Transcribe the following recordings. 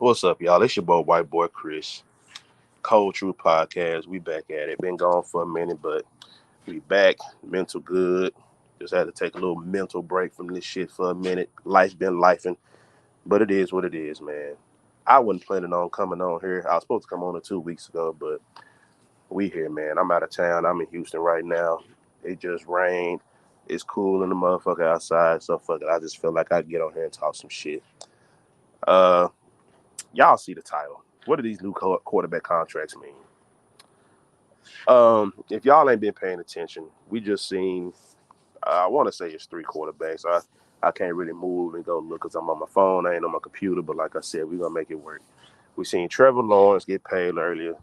What's up, y'all? It's your boy, White Boy Chris. Cold True Podcast. We back at it. Been gone for a minute, but we back. Mental good. Just had to take a little mental break from this shit for a minute. Life's been lifing, but it is what it is, man. I wasn't planning on coming on here. I was supposed to come on 2 weeks ago, but we here, man. I'm out of town. I'm in Houston right now. It just rained. It's cool in the motherfucker outside, so fuck it. I just feel like I get on here and talk some shit. Uh, y'all see the title. What do these new quarterback contracts mean? If y'all ain't been paying attention, we just seen. I want to say it's three quarterbacks. I can't really move and go look because I'm on my phone. I ain't on my computer. But like I said, we're gonna make it work. We seen Trevor Lawrence get paid earlier,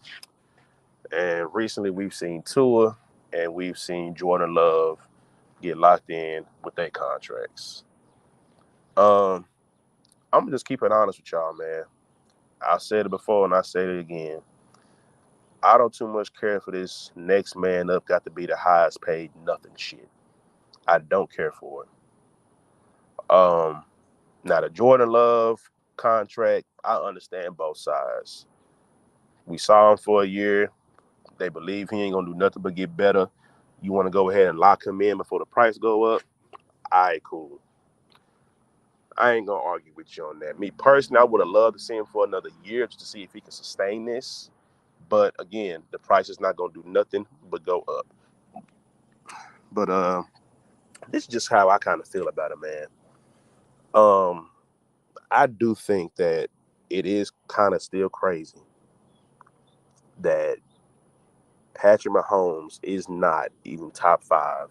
and recently we've seen Tua, and we've seen Jordan Love get locked in with their contracts. Um, I'm just keeping honest with y'all, man. I said it before and I said it again. I don't too much care for this next man up got to be the highest paid nothing shit. I don't care for it. Now the Jordan Love contract, I understand both sides. We saw him for a year. They believe he ain't gonna do nothing but get better. You want to go ahead and lock him in before the price go up? All right, cool. I ain't gonna argue with you on that. Me personally, I would have loved to see him for another year just to see if he can sustain this. But again, the price is not gonna do nothing but go up. But this is just how I kind of feel about it, man. Um, I do think that it is kind of still crazy that Patrick Mahomes is not even top five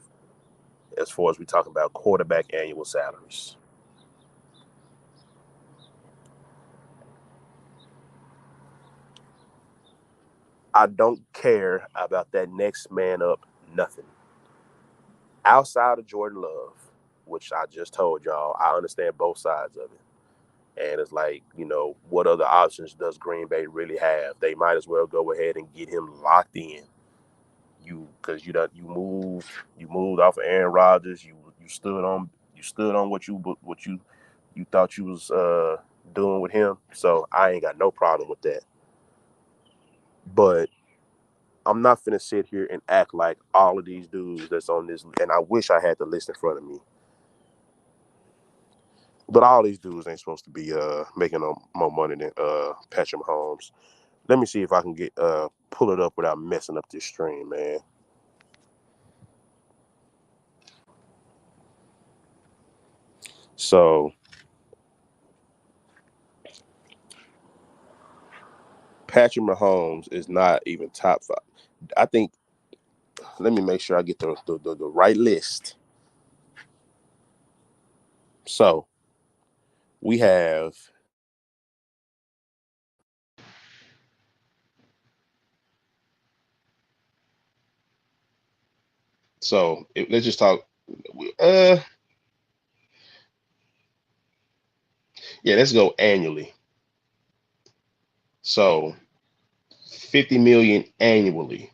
as far as we talk about quarterback annual salaries. I don't care about that next man up, nothing. Outside of Jordan Love, which I just told y'all, I understand both sides of it. And it's like, what other options does Green Bay really have? They might as well go ahead and get him locked in. Because you moved off of Aaron Rodgers. You stood on what you thought you was doing with him. So I ain't got no problem with that. But I'm not finna sit here and act like all of these dudes that's on this, and I wish I had the list in front of me. But all these dudes ain't supposed to be making no more money than Patrick Mahomes. Let me see if I can get pull it up without messing up this stream, man. So Patrick Mahomes is not even top five. I think. Let me make sure I get the right list. So we have. Let's just talk. Uh, yeah, let's go annually. So 50 million annually.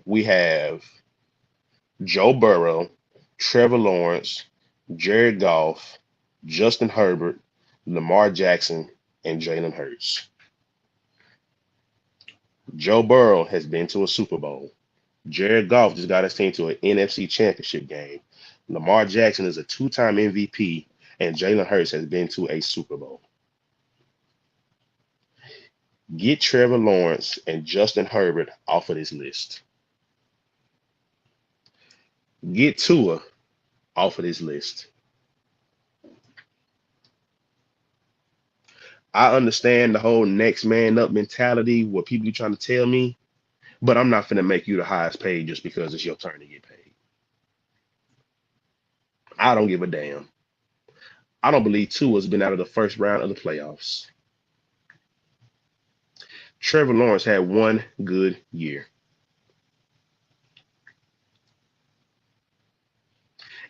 We have Joe Burrow, Trevor Lawrence, Jared Goff, Justin Herbert, Lamar Jackson, and Jalen Hurts. Joe Burrow has been to a Super Bowl. Jared Goff just got his team to an NFC Championship game. Lamar Jackson is a two-time MVP, and Jalen Hurts has been to a Super Bowl. Get Trevor Lawrence and Justin Herbert off of this list. Get Tua off of this list. I understand the whole next man up mentality, what people are trying to tell me, but I'm not finna make you the highest paid just because it's your turn to get paid. I don't give a damn. I don't believe Tua's been out of the first round of the playoffs. Trevor Lawrence had one good year,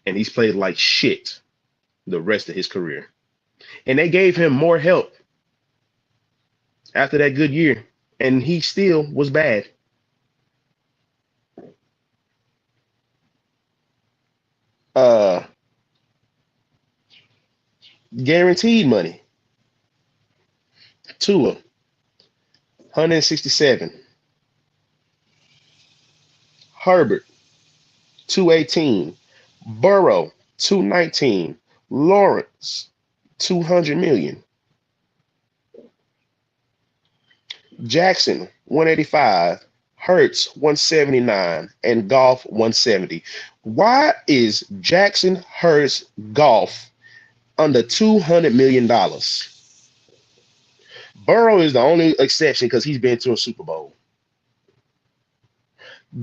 and he's played like shit the rest of his career. And they gave him more help after that good year, and he still was bad. Uh, Guaranteed money. Tua, 167. Herbert, 218. Burrow, 219. Lawrence, 200 million. Jackson, 185. Hurts, 179. And Goff, 170. Why is Jackson, Hurts, Goff under $200 million? Burrow is the only exception because he's been to a Super Bowl.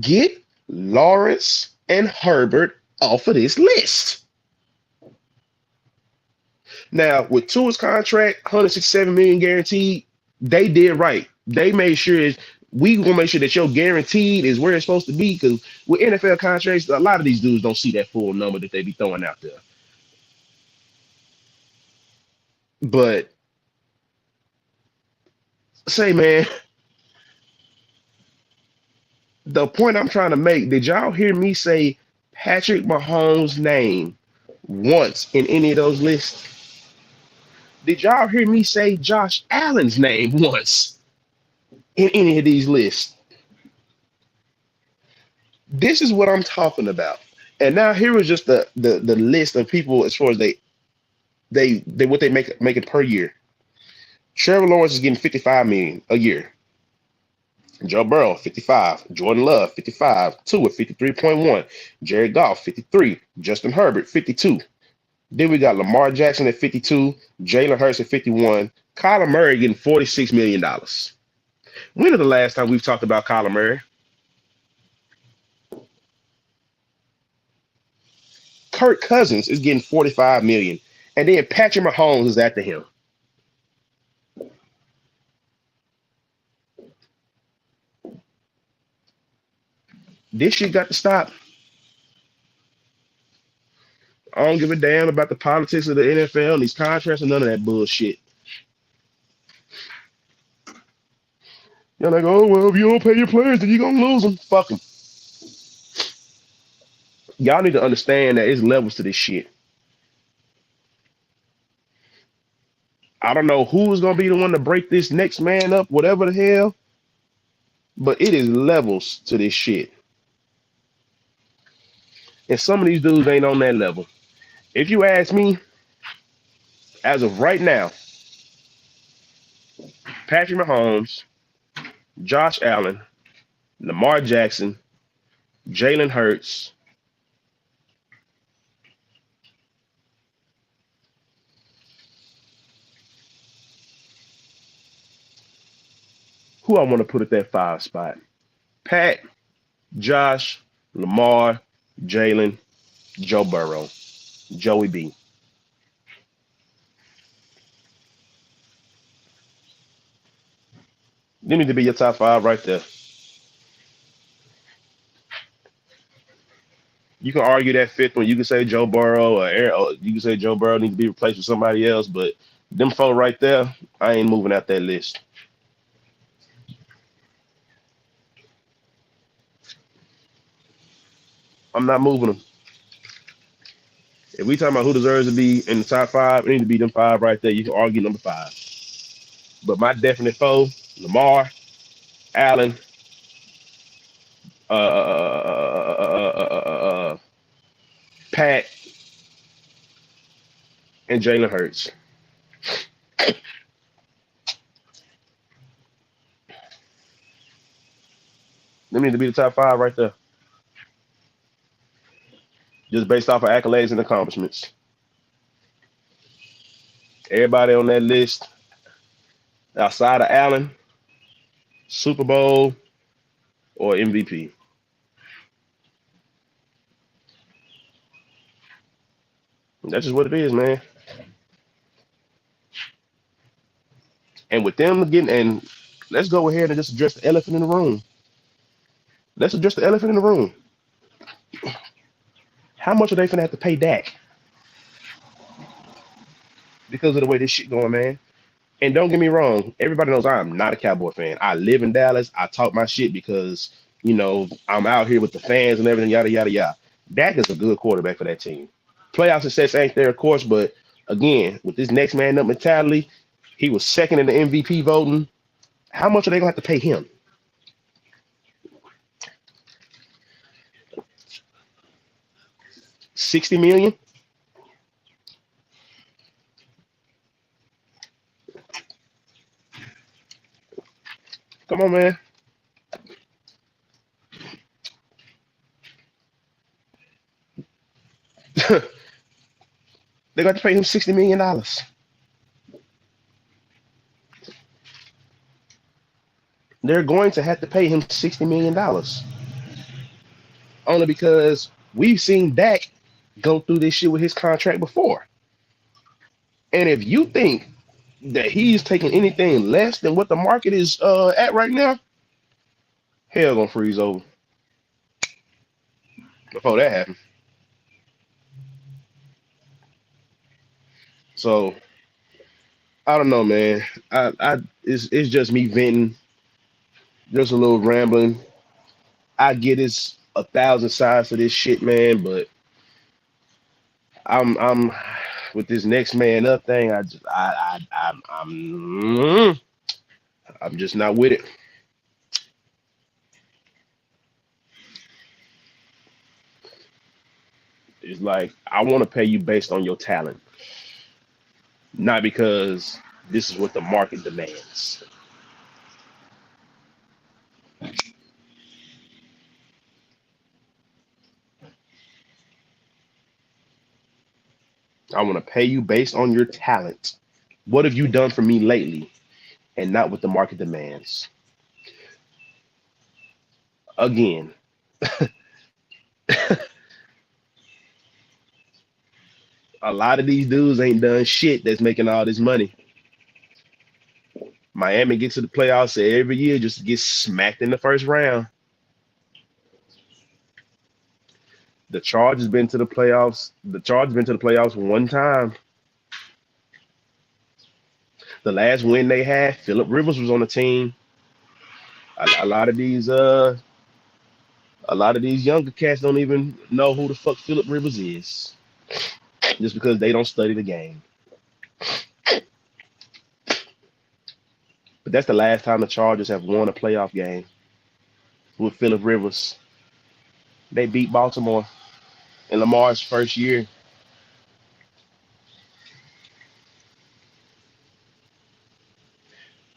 Get Lawrence and Herbert off of this list. Now, with Tua's contract, $167 million guaranteed, they did right. They made sure we gonna make sure that your guaranteed is where it's supposed to be, because with NFL contracts, a lot of these dudes don't see that full number that they be throwing out there. But say, man, the point I'm trying to make, did y'all hear me say Patrick Mahomes' name once in any of those lists? Did y'all hear me say Josh Allen's name once in any of these lists? This is what I'm talking about. And now here is just the list of people as far as they what they make it per year. Trevor Lawrence is getting $55 million a year. Joe Burrow, 55. Jordan Love, 55. Tua, 53.1. Jared Goff, 53. Justin Herbert, 52. Then we got Lamar Jackson at 52. Jalen Hurts at 51. Kyler Murray getting $46 million. When is the last time we've talked about Kyler Murray? Kirk Cousins is getting $45 million. And then Patrick Mahomes is after him. This shit got to stop. I don't give a damn about the politics of the NFL and these contracts and none of that bullshit. You're like, oh, well, if you don't pay your players, then you're going to lose them. Fuck them. Y'all need to understand that it's levels to this shit. I don't know who is going to be the one to break this next man up, whatever the hell, but it is levels to this shit. And some of these dudes ain't on that level. If you ask me, as of right now, Patrick Mahomes, Josh Allen, Lamar Jackson, Jalen Hurts, who I want to put at that 5 spot? Pat, Josh, Lamar, Jalen, Joe Burrow, Joey B. They need to be your top 5 right there. You can argue that 5th one. You can say Joe Burrow or you can say Joe Burrow needs to be replaced with somebody else, but them 4 right there, I ain't moving out that list. I'm not moving them. If we talking about who deserves to be in the top 5, it need to be them 5 right there. You can argue number 5. But my definite 4, Lamar, Allen, Pat, and Jalen Hurts. Them need to be the top 5 right there. Just based off of accolades and accomplishments. Everybody on that list, outside of Allen, Super Bowl or MVP. That's just what it is, man. And with them getting, and let's go ahead and just address the elephant in the room. Let's address the elephant in the room. How much are they gonna have to pay Dak? Because of the way this shit going, man. And don't get me wrong, everybody knows I'm not a Cowboy fan. I live in Dallas. I talk my shit because, you know, I'm out here with the fans and everything, yada, yada, yada. Dak is a good quarterback for that team. Playoff success ain't there, of course, but again, with this next man up mentality, He was second in the MVP voting. How much are they gonna have to pay him? $60 million? Come on, man. They got to pay him $60 million. They're going to have to pay him $60 million. Only because we've seen Dak go through this shit with his contract before. And if you think that he's taking anything less than what the market is at right now, hell gonna freeze over before that happens. So I don't know, man. It's just me venting, just a little rambling. I get it's 1,000 sides to this shit, man, but I'm with this next man up thing. I'm just not with it. It's like I want to pay you based on your talent, not because this is what the market demands. I want to pay you based on your talent. What have you done for me lately, and not what the market demands? Again, a lot of these dudes ain't done shit that's making all this money. Miami gets to the playoffs every year just to get smacked in the first round. The Chargers been to the playoffs. The Chargers been to the playoffs one time. The last win they had, Philip Rivers was on the team. A lot of these younger cats don't even know who the fuck Philip Rivers is, just because they don't study the game. But that's the last time the Chargers have won a playoff game with Philip Rivers. They beat Baltimore in Lamar's first year.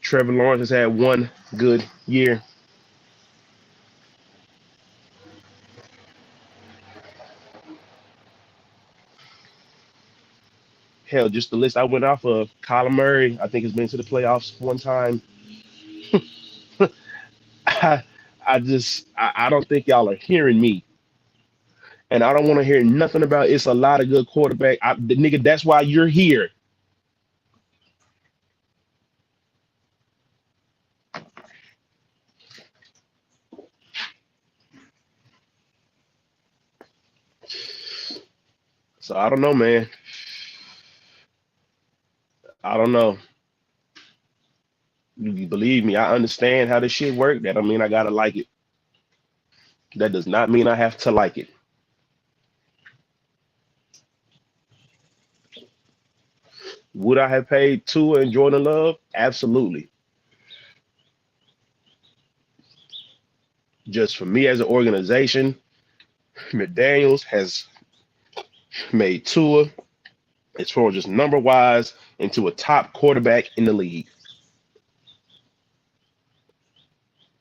Trevor Lawrence has had one good year. Hell, just the list I went off of, Kyler Murray, I think has been to the playoffs one time. I don't think y'all are hearing me. And I don't want to hear nothing about it's a lot of good quarterback. The nigga, that's why you're here. So I don't know, man. I don't know. You believe me, I understand how this shit work. That don't mean I gotta like it. That does not mean I have to like it. Would I have paid Tua and Jordan Love? Absolutely. Just for me as an organization, McDaniels has made Tua, as far as just number wise, into a top quarterback in the league.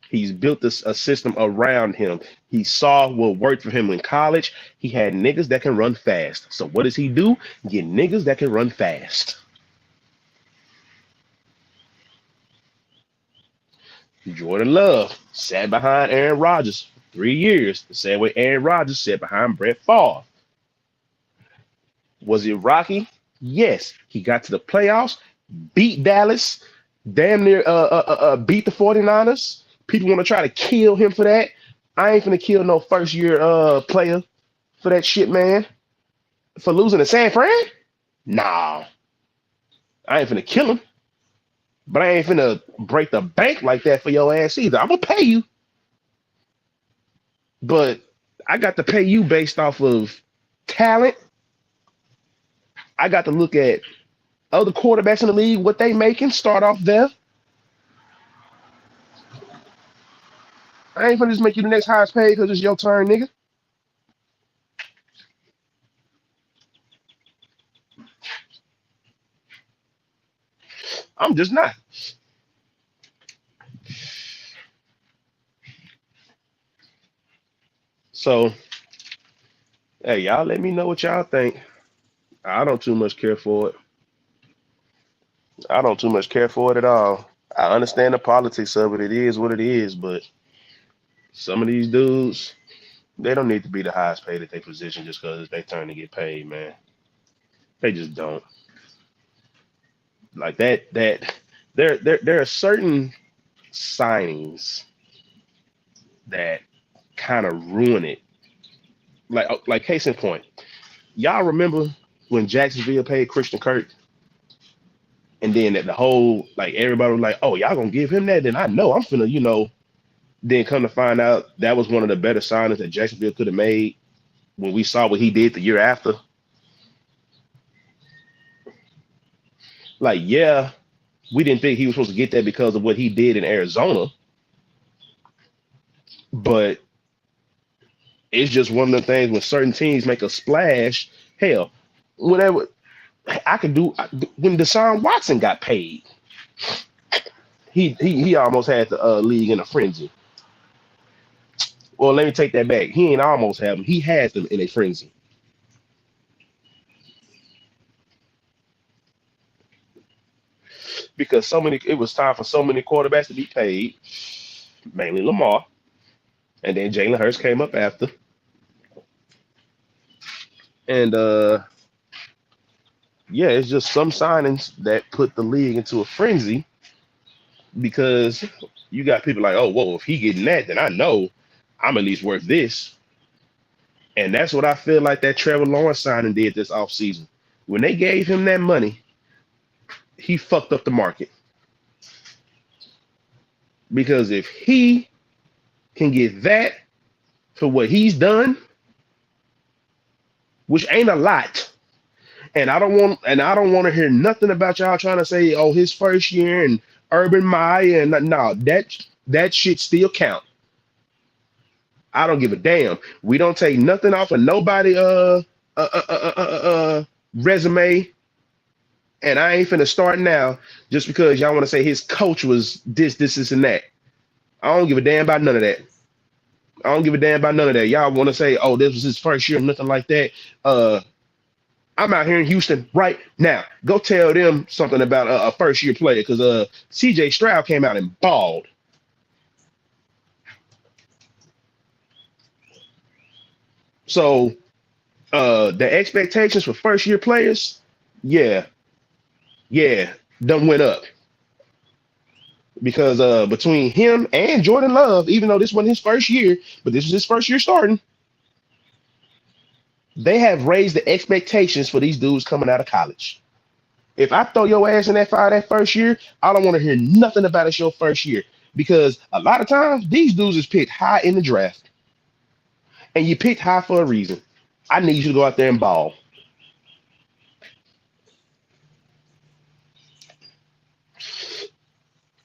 He's built a system around him. He saw what worked for him in college. He had niggas that can run fast. So what does he do? Get niggas that can run fast. Jordan Love sat behind Aaron Rodgers for 3 years, the same way Aaron Rodgers sat behind Brett Favre. Was it rocky? Yes. He got to the playoffs, beat Dallas, damn near beat the 49ers. People want to try to kill him for that. I ain't finna kill no first year player for that shit, man. For losing to San Fran? Nah. I ain't finna kill him. But I ain't finna break the bank like that for your ass either. I'm gonna pay you. But I got to pay you based off of talent. I got to look at other quarterbacks in the league, what they making, start off there. I ain't gonna just make you the next highest paid because it's your turn, nigga. I'm just not. So, hey, y'all let me know what y'all think. I don't too much care for it. I don't too much care for it at all. I understand the politics of it. It is what it is, but some of these dudes, they don't need to be the highest paid at their position just because it's their turn to get paid, man. They just don't. Like that there are certain signings that kind of ruin it. Like case in point, y'all remember when Jacksonville paid Christian Kirk, and then that the whole like everybody was like, "Oh, y'all gonna give him that?" Then I know I'm finna, Then come to find out that was one of the better signings that Jacksonville could have made when we saw what he did the year after. Like, yeah, we didn't think he was supposed to get that because of what he did in Arizona, but it's just one of the things when certain teams make a splash. Hell, whatever I could do when Deshaun Watson got paid, he almost had the league in a frenzy. Well, let me take that back. He ain't almost have them. He had them in a frenzy because it was time for so many quarterbacks to be paid, mainly Lamar, and then Jalen Hurts came up after, and yeah, it's just some signings that put the league into a frenzy because you got people like, oh, whoa, if he getting that, then I know I'm at least worth this. And that's what I feel like that Trevor Lawrence signing did this offseason. When they gave him that money, he fucked up the market. Because if he can get that for what he's done, which ain't a lot, and I don't want to hear nothing about y'all trying to say, oh, his first year and Urban Meyer and no, that shit still count. I don't give a damn. We don't take nothing off of nobody resume, and I ain't finna start now just because y'all want to say his coach was this, and that. I don't give a damn about none of that. I don't give a damn about none of that. Y'all want to say, oh, this was his first year, nothing like that. I'm out here in Houston right now. Go tell them something about a first year player because CJ Stroud came out and balled. So the expectations for first year players, yeah, done went up. Because between him and Jordan Love, even though this wasn't his first year, but this was his first year starting, they have raised the expectations for these dudes coming out of college. If I throw your ass in that fire that first year, I don't want to hear nothing about it your first year. Because a lot of times these dudes is picked high in the draft. And you picked high for a reason. I need you to go out there and ball.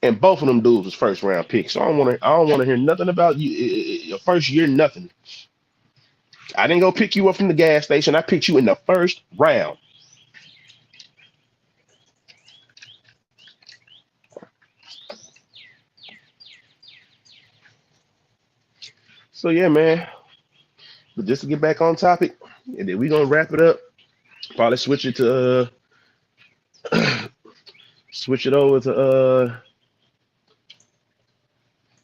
And both of them dudes was first round picks. So I don't want to hear nothing about you your first year, nothing. I didn't go pick you up from the gas station. I picked you in the first round. So yeah, man. But just to get back on topic, and then we're gonna wrap it up. Probably switch it to switch it over to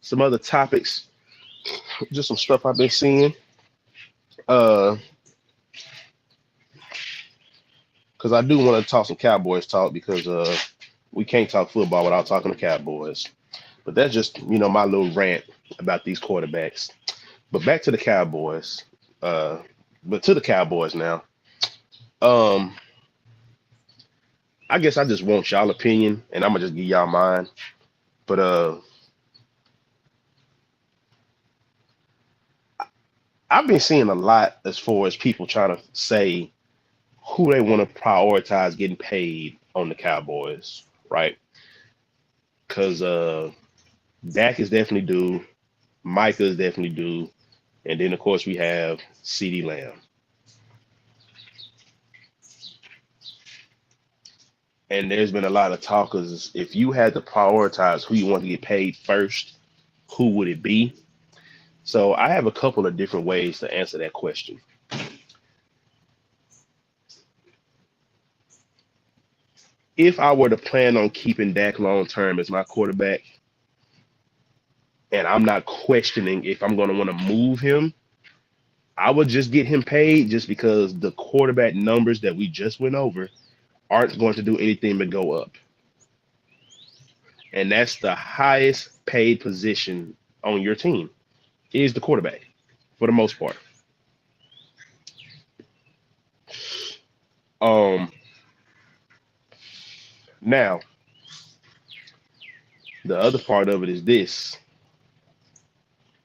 some other topics. Just some stuff I've been seeing. Because I do want to talk some Cowboys talk because we can't talk football without talking to Cowboys. But that's just my little rant about these quarterbacks. But back to the Cowboys. But to the Cowboys now. I guess I just want y'all opinion, and I'm gonna just give y'all mine. But I've been seeing a lot as far as people trying to say who they want to prioritize getting paid on the Cowboys, right? Because Dak is definitely due, Micah is definitely due, and then of course we have CeeDee Lamb. And there's been a lot of talkers. If you had to prioritize who you want to get paid first, who would it be? So I have a couple of different ways to answer that question. If I were to plan on keeping Dak long term as my quarterback, and I'm not questioning if I'm going to want to move him, I would just get him paid just because the quarterback numbers that we just went over aren't going to do anything but go up. And that's the highest paid position on your team is the quarterback for the most part. Um, Now, the other part of it is this.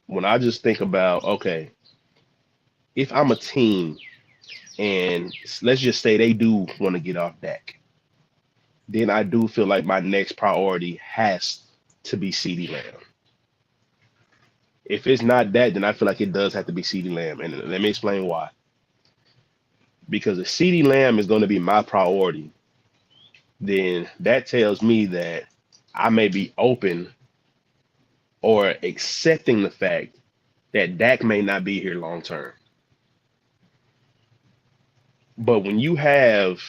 When I just think about, okay, if I'm a team and let's just say they do want to get off Dak, then I do feel like my next priority has to be CeeDee Lamb. If it's not that, then I feel like it does have to be CeeDee Lamb. And let me explain why. Because if CeeDee Lamb is going to be my priority, then that tells me that I may be open or accepting the fact that Dak may not be here long term. But when you have,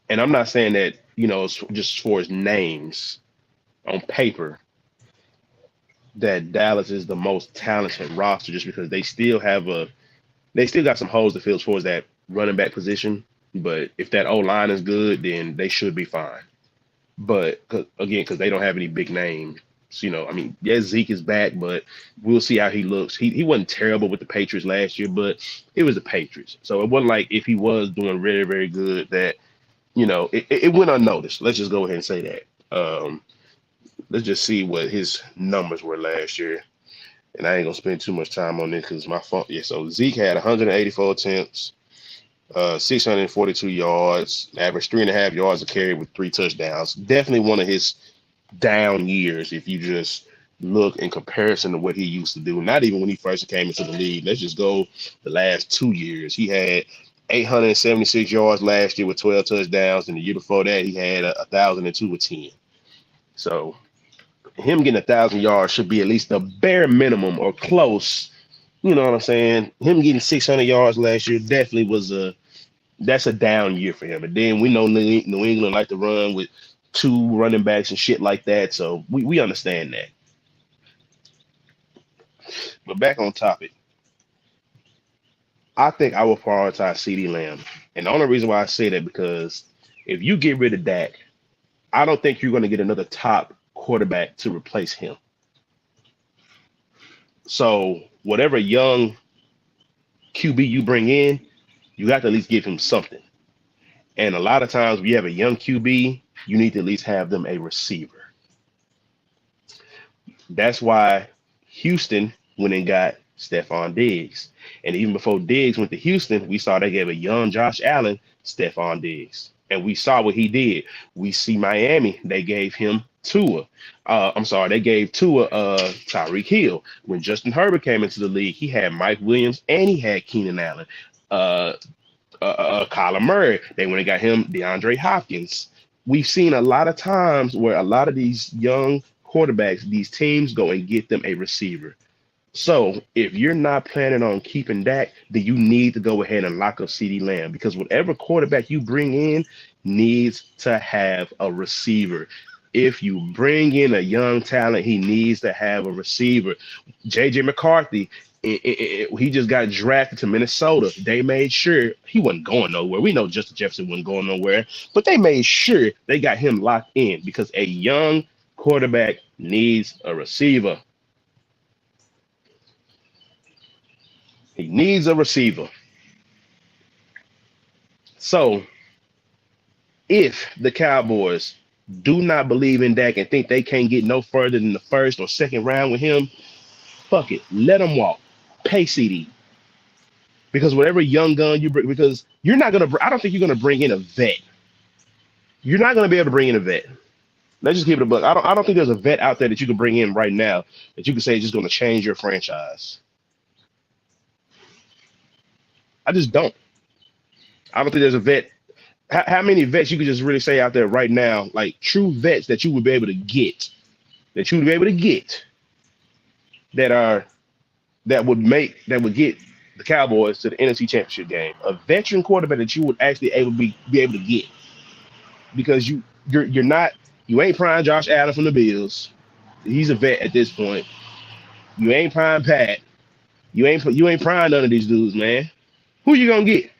and I'm not saying that, just as far as names on paper, that Dallas is the most talented roster just because they still got some holes to fill as far as that running back position. But if that O line is good, then they should be fine. But because they don't have any big names, yes, Zeke is back, but we'll see how he looks. He wasn't terrible with the Patriots last year, but it was the Patriots. So it wasn't like if he was doing very, very good that, it went unnoticed. Let's just go ahead and say that. Let's just see what his numbers were last year. And I ain't going to spend too much time on this because my phone. Yeah, so Zeke had 184 attempts. 642 yards, averaged 3.5 yards a carry with 3 touchdowns. Definitely one of his down years if you just look in comparison to what he used to do. Not even when he first came into the league. Let's just go the last 2 years. He had 876 yards last year with 12 touchdowns, and the year before that he had 1,002 with 10. So him getting 1,000 yards should be at least the bare minimum or close. You know what I'm saying? Him getting 600 yards last year definitely was that's a down year for him. And then we know New England like to run with 2 running backs and shit like that. So we understand that. But back on topic, I think I will prioritize CeeDee Lamb. And the only reason why I say that because if you get rid of Dak, I don't think you're going to get another top quarterback to replace him. So whatever young QB you bring in, you got to at least give him something. And a lot of times when you have a young QB, you need to at least have them a receiver. That's why Houston went and got Stephon Diggs. And even before Diggs went to Houston, we saw they gave a young Josh Allen Stephon Diggs. And we saw what he did. We see Miami, they gave him Tua. They gave Tua Tyreek Hill. When Justin Herbert came into the league, he had Mike Williams and he had Keenan Allen. Kyler Murray, they went and got him DeAndre Hopkins. We've seen a lot of times where a lot of these young quarterbacks, these teams go and get them a receiver. So if you're not planning on keeping Dak, then you need to go ahead and lock up CeeDee Lamb because whatever quarterback you bring in needs to have a receiver. If you bring in a young talent, he needs to have a receiver. JJ McCarthy, he just got drafted to Minnesota. They made sure he wasn't going nowhere. We know Justin Jefferson wasn't going nowhere, but they made sure they got him locked in because a young quarterback needs a receiver. He needs a receiver. So if the Cowboys do not believe in Dak and think they can't get no further than the first or second round with him, fuck it. Let him walk. Pay CeeDee. Because whatever young gun you bring, because you're not going to, I don't think you're going to bring in a vet You're not going to be able to bring in a vet. Let's just keep it a book. I don't think there's a vet out there that you can bring in right now that you can say is just going to change your franchise. I just don't. I don't think there's a vet. How many vets you could just really say out there right now, like true vets that you would be able to get, that would get the Cowboys to the NFC Championship game. A veteran quarterback that you would actually be able to get, because you ain't prime Josh Allen from the Bills. He's a vet at this point. You ain't prime Pat. You ain't prime none of these dudes, man. Who you gonna get?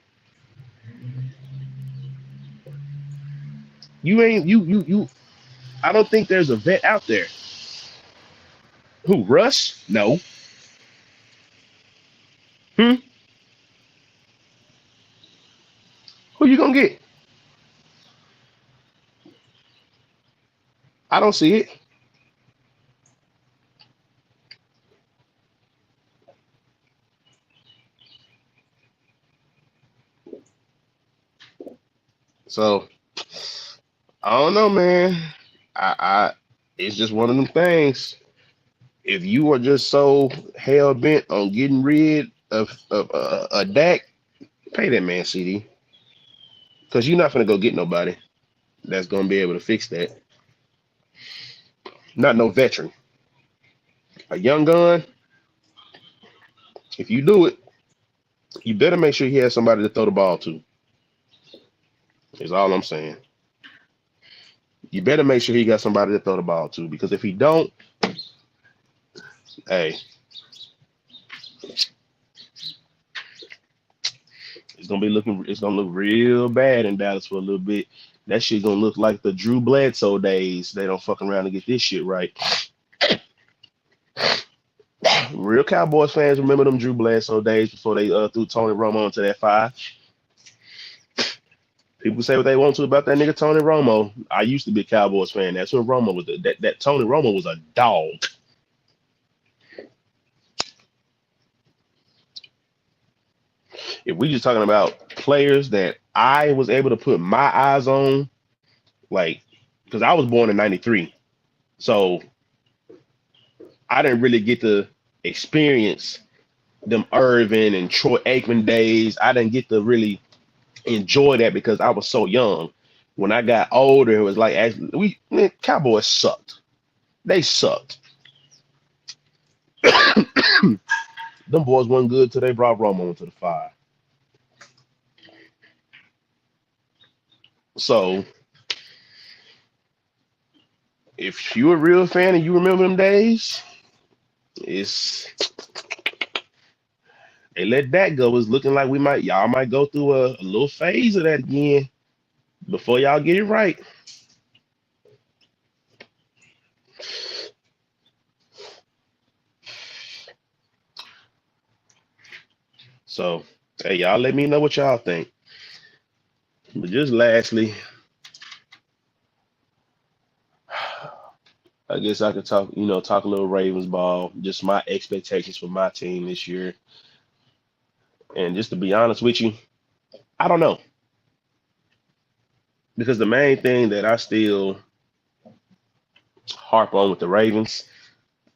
You ain't you. I don't think there's a vet out there. Who? Russ? No. Who you gonna get? I don't see it. So I don't know, man. I it's just one of them things. If you are just so hell bent on getting rid of a Dak, pay that man CD, because you're not gonna go get nobody that's gonna be able to fix that. Not no veteran. A young gun. If you do it, you better make sure he has somebody to throw the ball to. Is all I'm saying. You better make sure he got somebody to throw the ball to, because if he don't, hey, it's gonna look real bad in Dallas for a little bit. That shit gonna look like the Drew Bledsoe days. They don't fucking around to get this shit right. Real Cowboys fans remember them Drew Bledsoe days before they threw Tony Romo into that 5. People say what they want to about that nigga Tony Romo. I used to be a Cowboys fan. That's when Romo was that Tony Romo was a dog. If we just talking about players that I was able to put my eyes on, like, because I was born in '93, so I didn't really get to experience them Irvin and Troy Aikman days. I didn't get to really enjoy that because I was so young. When I got older, it was like, actually, Cowboys sucked. They sucked. Them boys weren't good till they brought Romo into the 5. So, if you're a real fan and you remember them days, they let that go. It's looking like y'all might go through a little phase of that again before y'all get it right. So, hey, y'all let me know what y'all think. But just lastly, I guess I could talk a little Ravens ball, just my expectations for my team this year. And just to be honest with you, I don't know. Because the main thing that I still harp on with the Ravens,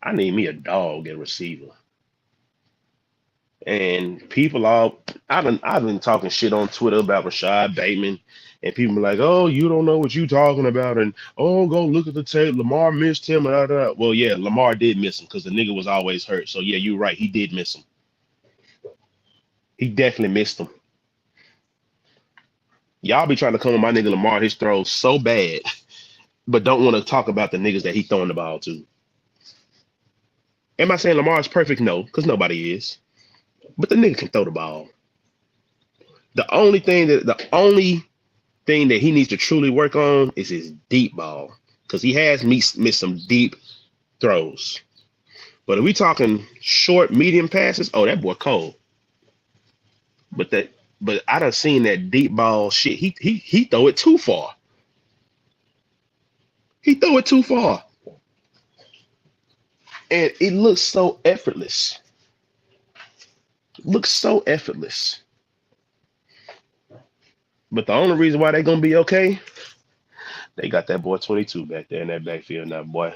I need me a dog at receiver. And I've been talking shit on Twitter about Rashad Bateman, and people are like, "Oh, you don't know what you talking about," and "Oh, go look at the tape. Lamar missed him." Well, yeah, Lamar did miss him because the nigga was always hurt. So yeah, you're right. He did miss him. He definitely missed him. Y'all be trying to come on my nigga Lamar, his throws so bad, but don't want to talk about the niggas that he throwing the ball to. Am I saying Lamar is perfect? No, because nobody is. But the nigga can throw the ball. The only thing that he needs to truly work on is his deep ball, because he has missed some deep throws. But if we talking short, medium passes, oh, that boy cold. But I done seen that deep ball shit. He throw it too far. He throw it too far. And it looks so effortless. Looks so effortless. But the only reason why they're gonna be okay They got that boy 22 back there in that backfield now, boy.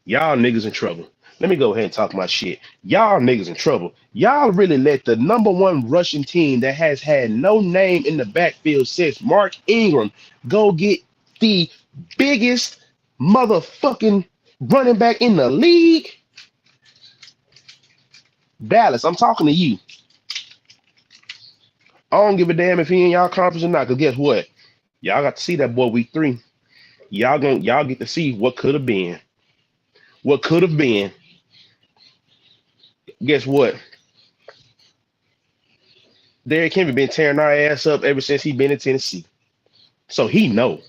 Y'all niggas in trouble. Let me go ahead and talk my shit. Y'all niggas in trouble. Y'all really let the number one rushing team that has had no name in the backfield since Mark Ingram go get the biggest motherfucking running back in the league. Dallas, I'm talking to you. I don't give a damn if he in y'all conference or not, because guess what? Y'all got to see that boy week 3. Y'all get to see what could have been. What could have been. Guess what? Derrick Henry been tearing our ass up ever since he been in Tennessee. So he know.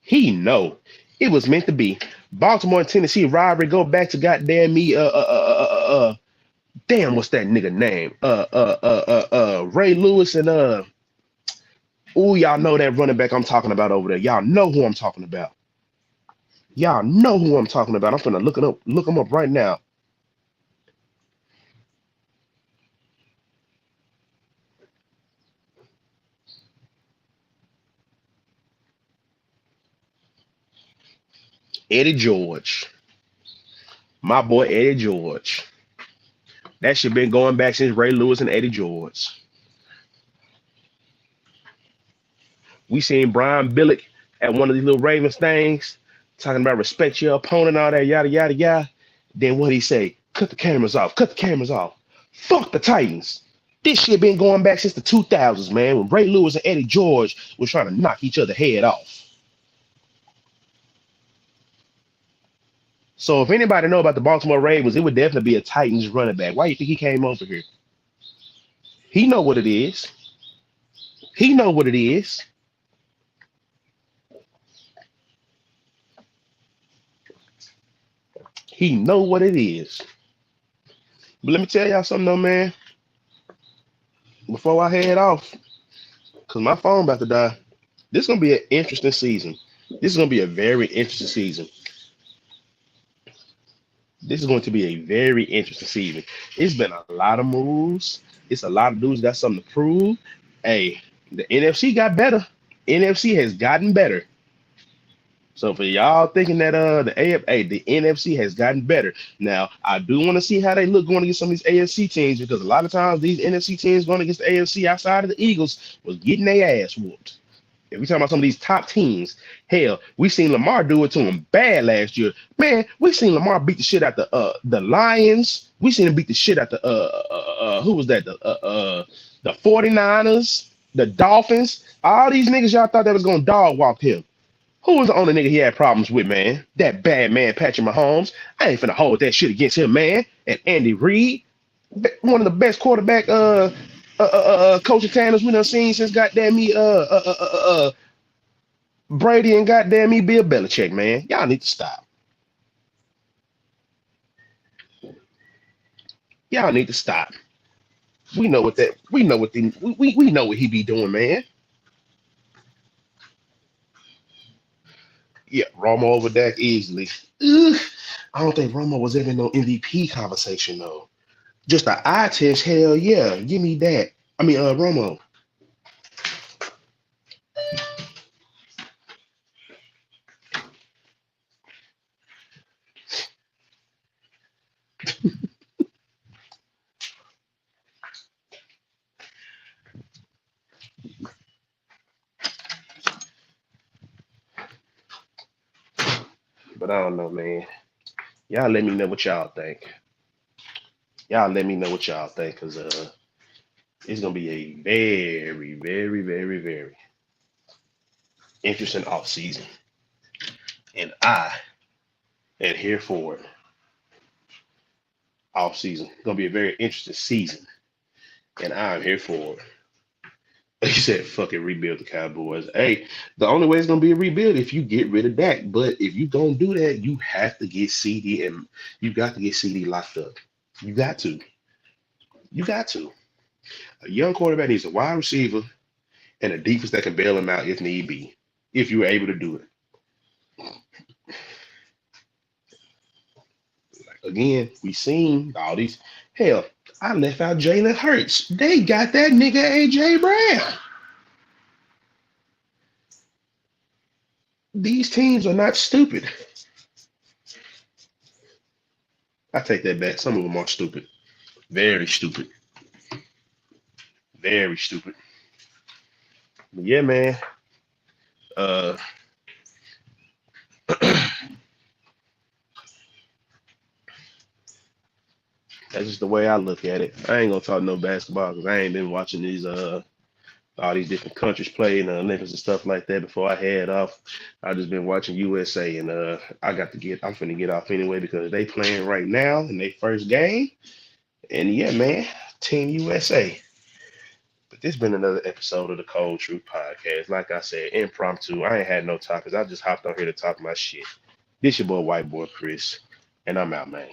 He know. It was meant to be. Baltimore and Tennessee rivalry go back to goddamn me damn, what's that nigga name? Ray Lewis and y'all know that running back I'm talking about over there. Y'all know who I'm talking about. Y'all know who I'm talking about. I'm finna look him up right now. Eddie George. My boy Eddie George. That shit been going back since Ray Lewis and Eddie George. We seen Brian Billick at one of these little Ravens things talking about respect your opponent, all that yada yada yada. Then what he say? Cut the cameras off. Cut the cameras off. Fuck the Titans. This shit been going back since the 2000s, man, when Ray Lewis and Eddie George was trying to knock each other head off. So if anybody know about the Baltimore Ravens, it would definitely be a Titans running back. Why do you think he came over here? He know what it is. He know what it is. He know what it is. But let me tell y'all something though, man. Before I head off, because my phone about to die. This is gonna be an interesting season. This is gonna be a very interesting season. This is going to be a very interesting season. It's been a lot of moves. It's a lot of dudes got something to prove. Hey, the NFC got better. NFC has gotten better. So for y'all thinking that the NFC has gotten better. Now, I do want to see how they look going against some of these AFC teams, because a lot of times these NFC teams going against the AFC outside of the Eagles was getting their ass whooped. If we talking about some of these top teams, hell, we seen Lamar do it to him bad last year. Man, we seen Lamar beat the shit out the Lions. We seen him beat the shit out who was that? The 49ers, the Dolphins. All these niggas y'all thought that was gonna dog walk him. Who was the only nigga he had problems with, man? That bad man, Patrick Mahomes. I ain't finna hold that shit against him, man. And Andy Reid, one of the best quarterback coaching tandems we done seen since goddamn me Brady and goddamn me Bill Belichick, man. Y'all need to stop. Y'all need to stop. We know what we know what he be doing, man. Yeah, Romo over Dak easily. Ugh, I don't think Romo was ever in no MVP conversation though. Just an eye test, hell yeah. Give me that. I mean, Romo. But I don't know, man. Y'all let me know what y'all think. Y'all let me know what y'all think, because it's gonna be a very, very, very, very interesting off season. And I am here for it. Off season. It's gonna be a very interesting season. And I'm here for it. He said, fucking rebuild the Cowboys. Hey, the only way it's gonna be a rebuild if you get rid of Dak. But if you don't do that, you have to get CD, and you got to get CD locked up. You got to. You got to. A young quarterback needs a wide receiver and a defense that can bail him out if need be, if you were able to do it. Again, we seen all these. Hell, I left out Jalen Hurts. They got that nigga AJ Brown. These teams are not stupid. I take that back. Some of them are stupid. Very stupid. Very stupid. But yeah, man. Uh, that's just the way I look at it. I ain't gonna talk no basketball because I ain't been watching these all these different countries play in the Olympics and stuff like that before I head off. I just been watching USA and I'm finna get off anyway because they playing right now in their first game. And yeah, man, Team USA. But this been another episode of the Cold Truth Podcast. Like I said, impromptu. I ain't had no topics. I just hopped on here to talk my shit. This your boy White Boy Chris, and I'm out, man.